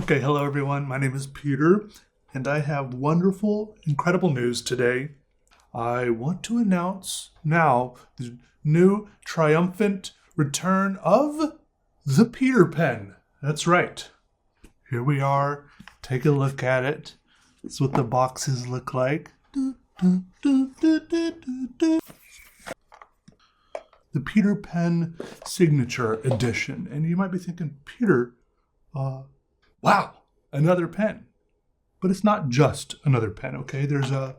Okay, hello everyone. My name is Peter, and I have wonderful, incredible news today. I want to announce now the new triumphant return of the Peter Pen. That's right. Here we are. Take a look at it. This is what the boxes look like. The Peter Pen Signature Edition. And you might be thinking, Peter, wow, another pen. But it's not just another pen, okay? There's a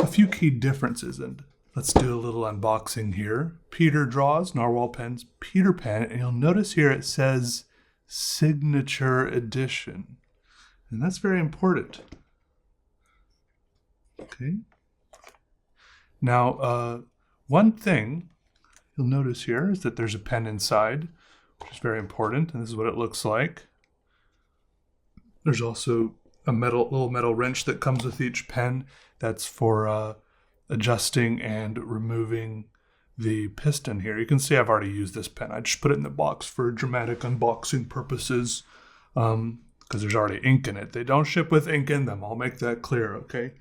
few key differences, and let's do a little unboxing here. Peter Draws, Narwhal Pens, Peter Pen, and you'll notice here it says Signature Edition. And that's very important. Okay. Now, one thing you'll notice here is that there's a pen inside, which is very important, and this is what it looks like. There's also a little metal wrench that comes with each pen. That's for adjusting and removing the piston here. You can see I've already used this pen. I just put it in the box for dramatic unboxing purposes because there's already ink in it. They don't ship with ink in them. I'll make that clear, okay?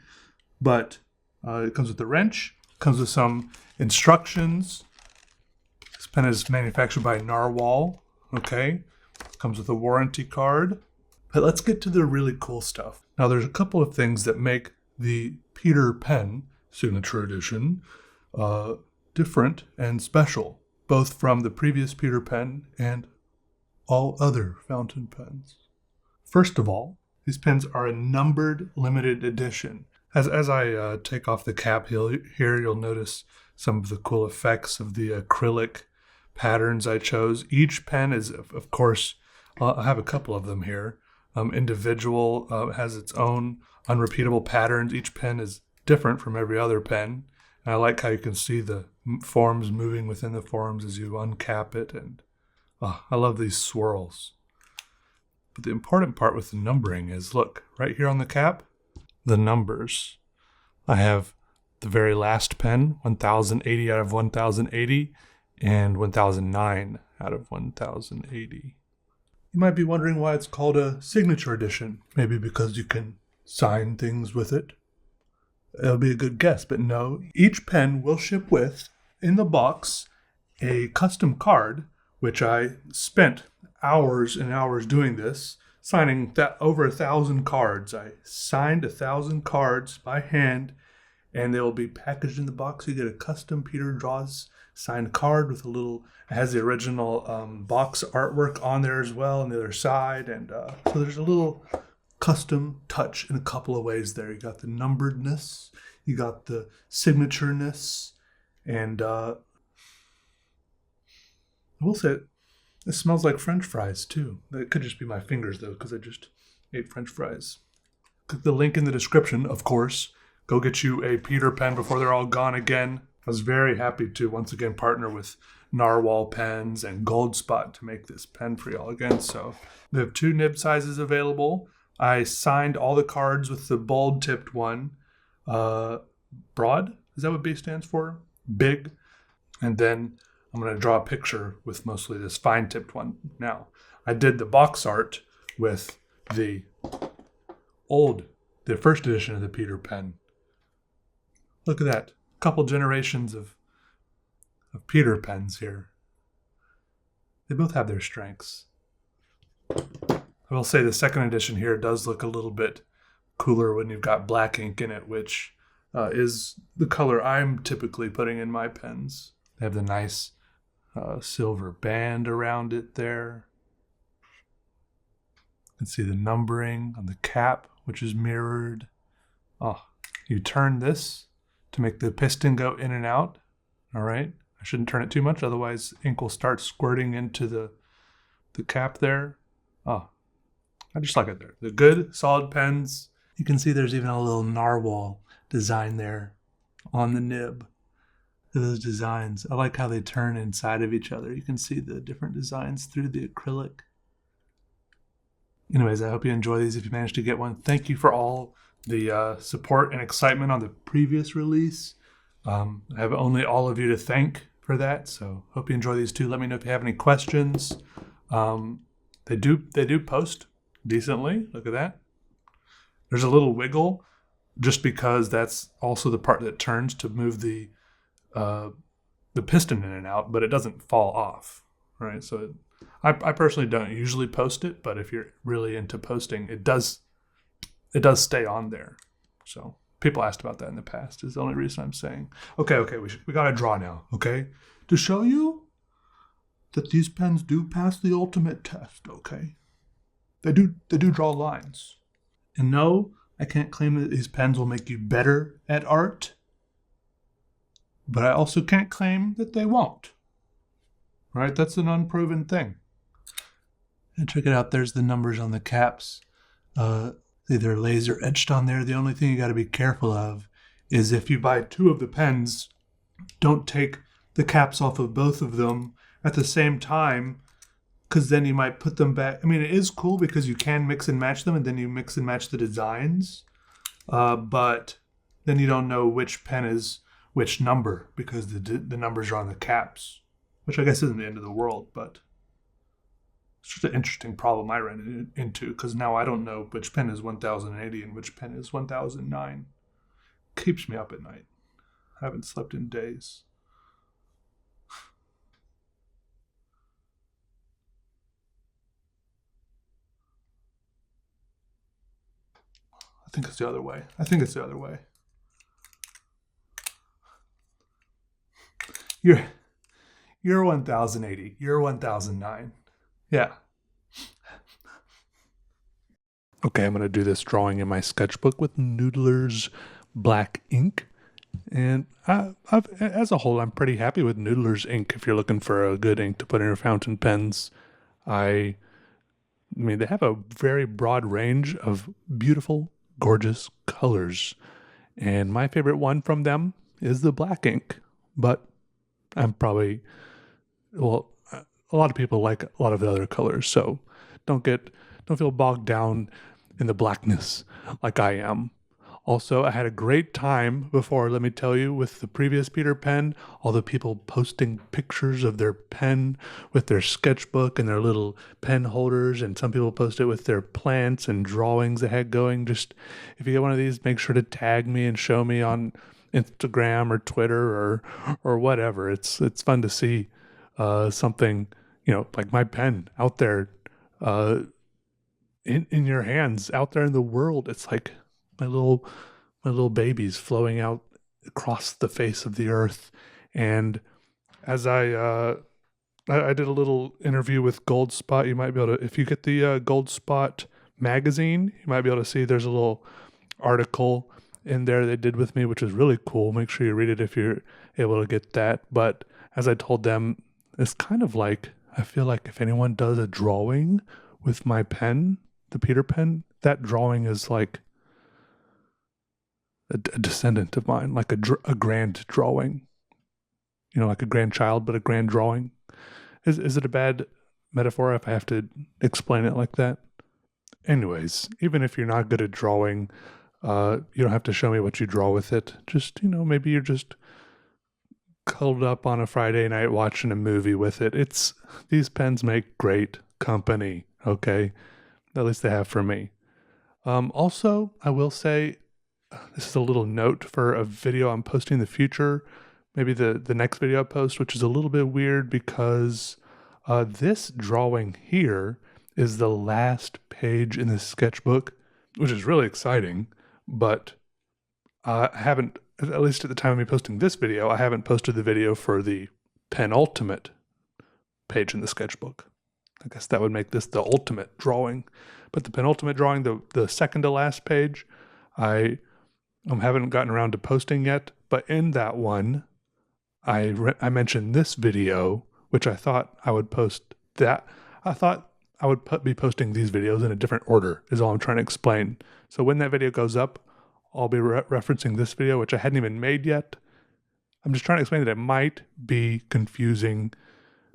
But it comes with the wrench. Comes with some instructions. This pen is manufactured by Narwhal, okay? Comes with a warranty card. But let's get to the really cool stuff. Now, there's a couple of things that make the Peter Pen Signature Edition different and special, both from the previous Peter Pen and all other fountain pens. First of all, these pens are a numbered limited edition. As I take off the cap here, you'll notice some of the cool effects of the acrylic patterns I chose. Each pen is, of course, I have a couple of them here. Individual has its own unrepeatable patterns. Each pen is different from every other pen. And I like how you can see the forms moving within the forms as you uncap it. And I love these swirls. But the important part with the numbering is, look, right here on the cap, the numbers. I have the very last pen, 1080 out of 1080, and 1009 out of 1080. You might be wondering why it's called a signature edition. Maybe because you can sign things with it. It'll be a good guess, but no. Each pen will ship with, in the box, a custom card, which I spent hours and hours doing this, signing over 1,000 cards. I signed 1,000 cards by hand, and they will be packaged in the box. You get a custom Peter Draws signed card with it has the original box artwork on there as well on the other side. And so there's a little custom touch in a couple of ways there. You got the numberedness, you got the signatureness, and I will say it smells like French fries too. It could just be my fingers though, because I just ate French fries. Click the link in the description, of course. Go get you a Peter Pen before they're all gone again. I was very happy to once again partner with Narwhal Pens and Goldspot to make this pen for y'all again. So we have 2 nib sizes available. I signed all the cards with the bold tipped one. Broad, is that what B stands for? Big. And then I'm going to draw a picture with mostly this fine tipped one. Now, I did the box art with the first edition of the Peter Pen. Look at that. Couple generations of Peter Pens here. They both have their strengths. I will say the second edition here does look a little bit cooler when you've got black ink in it, which is the color I'm typically putting in my pens. They have the nice silver band around it there. You can see the numbering on the cap, which is mirrored. You turn this to make the piston go in and out. All right. I shouldn't turn it too much, otherwise ink will start squirting into the cap there. I just like it there. The good, solid pens. You can see there's even a little narwhal design there on the nib. Those designs. I like how they turn inside of each other. You can see the different designs through the acrylic. Anyways, I hope you enjoy these if you managed to get one. Thank you for all the support and excitement on the previous release. I have only all of you to thank for that, so hope you enjoy these too. Let me know if you have any questions. They do post decently. Look at that. There's a little wiggle just because that's also the part that turns to move uh, the piston in and out, but it doesn't fall off, right? So I personally don't usually post it, but if you're really into posting, it does stay on there. So people asked about that in the past is the only reason I'm saying. Okay, we got to draw now, okay? To show you that these pens do pass the ultimate test, okay? They do draw lines. And no, I can't claim that these pens will make you better at art, but I also can't claim that they won't. Right? That's an unproven thing. And check it out, there's the numbers on the caps. They're laser etched on there. The only thing you got to be careful of is if you buy two of the pens, don't take the caps off of both of them at the same time, because then you might put them back. I mean, it is cool because you can mix and match them, and then you mix and match the designs, but then you don't know which pen is which number because the numbers are on the caps, which I guess isn't the end of the world, but it's just an interesting problem I ran into because now I don't know which pen is 1080 and which pen is 1009. Keeps me up at night. I haven't slept in days. I think it's the other way. You're 1080. You're 1009. Yeah. Okay, I'm going to do this drawing in my sketchbook with Noodler's black ink. And as a whole, I'm pretty happy with Noodler's ink if you're looking for a good ink to put in your fountain pens. I mean, they have a very broad range of beautiful, gorgeous colors. And my favorite one from them is the black ink. But I'm probably, well, a lot of people like a lot of the other colors. So don't feel bogged down in the blackness like I am. Also, I had a great time before, let me tell you, with the previous Peter pen, all the people posting pictures of their pen with their sketchbook and their little pen holders, and some people post it with their plants and drawings they had going. Just, if you get one of these, make sure to tag me and show me on Instagram or Twitter or whatever. It's fun to see something, like my pen out there in your hands, out there in the world. It's like my little babies flowing out across the face of the earth. And as I did a little interview with Goldspot, you might be able to, if you get the Goldspot magazine, you might be able to see there's a little article in there they did with me, which is really cool. Make sure you read it if you're able to get that. But as I told them, it's kind of like, I feel like if anyone does a drawing with my pen, the Peter pen, that drawing is like a descendant of mine, like a grand drawing, like a grandchild, but a grand drawing. Is it a bad metaphor if I have to explain it like that? Anyways, even if you're not good at drawing, you don't have to show me what you draw with it. Just, maybe you're just cuddled up on a Friday night watching a movie with it. These pens make great company, okay? At least they have for me. Also, I will say, this is a little note for a video I'm posting in the future, maybe the next video I post, which is a little bit weird because this drawing here is the last page in the sketchbook, which is really exciting, but I haven't, at least at the time of me posting this video, I haven't posted the video for the penultimate page in the sketchbook. I guess that would make this the ultimate drawing. But the penultimate drawing, the second to last page, I haven't gotten around to posting yet, but in that one, I mentioned this video, which I thought I would post that. I thought I would be posting these videos in a different order, is all I'm trying to explain. So when that video goes up, I'll be referencing this video, which I hadn't even made yet. I'm just trying to explain that it might be confusing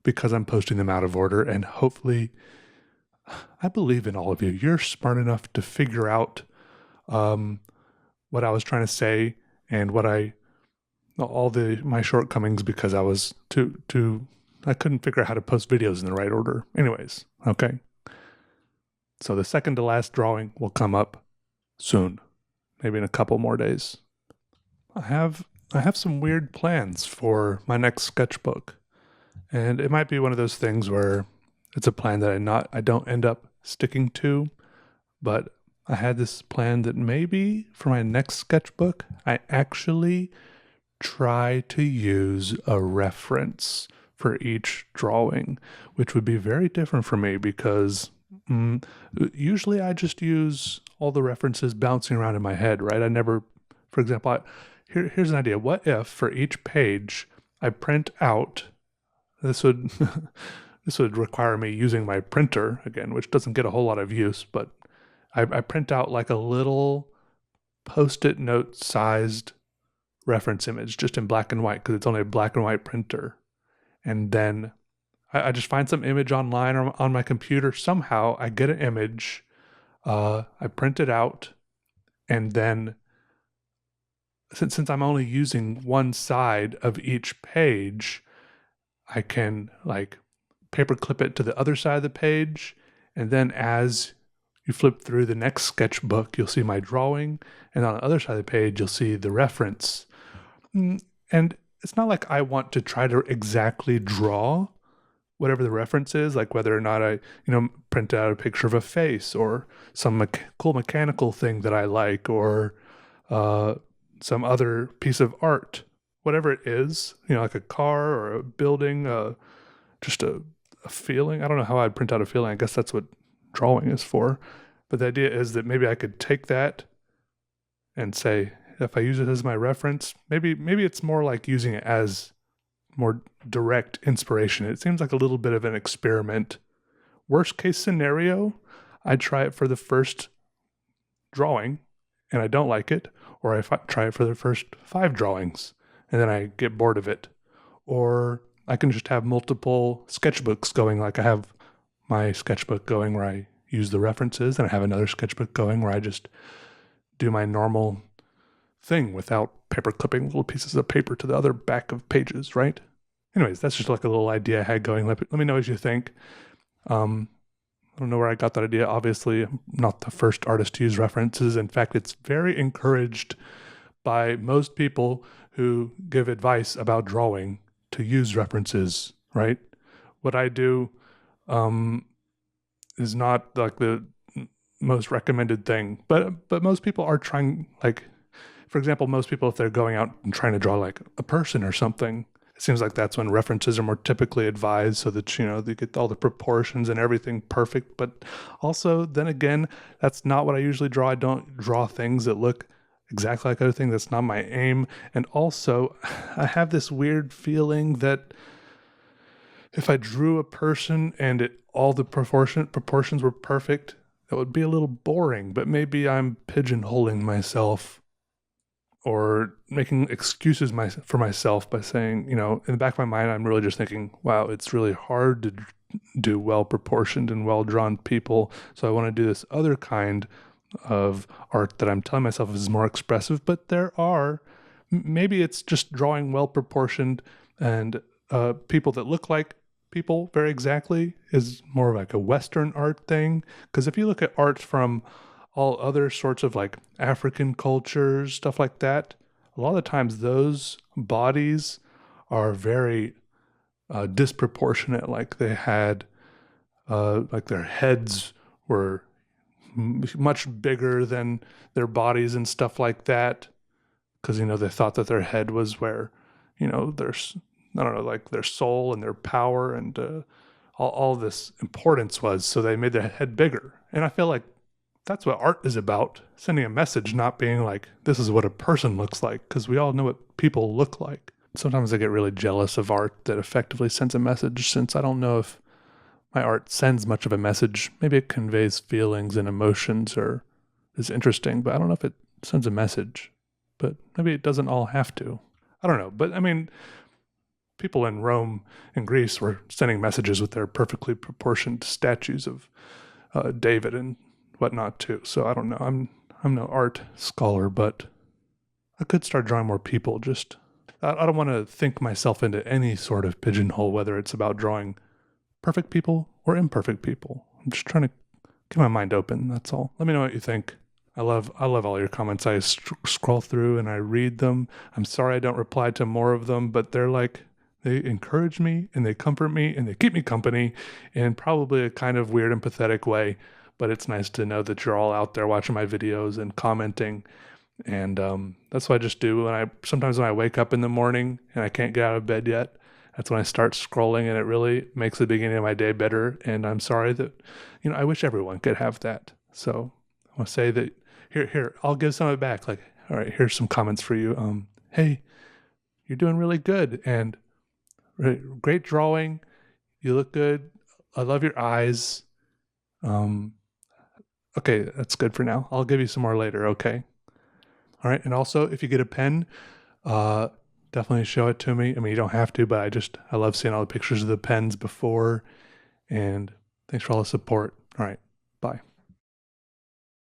because I'm posting them out of order, and hopefully, I believe in all of you. You're smart enough to figure out what I was trying to say and all my shortcomings because I was I couldn't figure out how to post videos in the right order. Anyways, okay. So the second to last drawing will come up soon, maybe in a couple more days. I have some weird plans for my next sketchbook, and it might be one of those things where it's a plan that I don't end up sticking to, but I had this plan that maybe for my next sketchbook, I actually try to use a reference for each drawing, which would be very different for me because usually I just use all the references bouncing around in my head, right? I never, for example, here's an idea. What if for each page I print out, this would this would require me using my printer again, which doesn't get a whole lot of use, but I print out like a little post-it note sized reference image just in black and white because it's only a black and white printer. And then I just find some image online or on my computer. Somehow I get an image, I print it out, and then since I'm only using one side of each page, I can like paper clip it to the other side of the page, and then as you flip through the next sketchbook, you'll see my drawing, and on the other side of the page, you'll see the reference. And it's not like I want to try to exactly draw whatever the reference is, like whether or not I, print out a picture of a face or some cool mechanical thing that I like, or some other piece of art, whatever it is, like a car or a building, just a feeling. I don't know how I'd print out a feeling. I guess that's what drawing is for. But the idea is that maybe I could take that and say, if I use it as my reference, maybe it's more like using it as more direct inspiration. It seems like a little bit of an experiment. Worst case scenario, I try it for the first drawing and I don't like it, or I try it for the first 5 drawings and then I get bored of it. Or I can just have multiple sketchbooks going, like I have my sketchbook going where I use the references, and I have another sketchbook going where I just do my normal thing without paper clipping little pieces of paper to the other back of pages, right? Anyways, that's just like a little idea I had going. Let me know what you think. I don't know where I got that idea. Obviously, I'm not the first artist to use references. In fact, it's very encouraged by most people who give advice about drawing to use references, right? What I do is not like the most recommended thing, but most people are trying, like, for example, most people, if they're going out and trying to draw like a person or something, it seems like that's when references are more typically advised so that, they get all the proportions and everything perfect. But also, then again, that's not what I usually draw. I don't draw things that look exactly like other things. That's not my aim. And also, I have this weird feeling that if I drew a person and all the proportions were perfect, that would be a little boring. But maybe I'm pigeonholing myself or making excuses for myself by saying, in the back of my mind, I'm really just thinking, wow, it's really hard to do well-proportioned and well-drawn people. So I want to do this other kind of art that I'm telling myself is more expressive. But maybe it's just drawing well-proportioned and people that look like people very exactly is more like a Western art thing. Because if you look at art from all other sorts of like African cultures, stuff like that, a lot of the times those bodies are very disproportionate. Like they had, like their heads were much bigger than their bodies and stuff like that. Because, they thought that their head was where, there's, I don't know, like their soul and their power and all this importance was. So they made their head bigger. And I feel like that's what art is about, sending a message, not being like, this is what a person looks like, because we all know what people look like. Sometimes I get really jealous of art that effectively sends a message, since I don't know if my art sends much of a message. Maybe it conveys feelings and emotions or is interesting, but I don't know if it sends a message. But maybe it doesn't all have to. I don't know. But I mean, people in Rome and Greece were sending messages with their perfectly proportioned statues of David and whatnot too. So I don't know. I'm no art scholar, but I could start drawing more people. Just I don't want to think myself into any sort of pigeonhole, whether it's about drawing perfect people or imperfect people. I'm just trying to keep my mind open. That's all. Let me know what you think. I love all your comments. I scroll through and I read them. I'm sorry I don't reply to more of them, but they're like, they encourage me and they comfort me and they keep me company in probably a kind of weird and pathetic way. But it's nice to know that you're all out there watching my videos and commenting. And that's what I just do. Sometimes when I wake up in the morning and I can't get out of bed yet, that's when I start scrolling, and it really makes the beginning of my day better. And I'm sorry that, I wish everyone could have that. So I want to say that here, I'll give some of it back. Like, all right, here's some comments for you. Hey, you're doing really good, and great drawing. You look good. I love your eyes. Um, okay, that's good for now. I'll give you some more later. Okay. All right. And also, if you get a pen, uh, definitely show it to me. I mean, you don't have to, but I love seeing all the pictures of the pens before. And thanks for all the support. All right. Bye.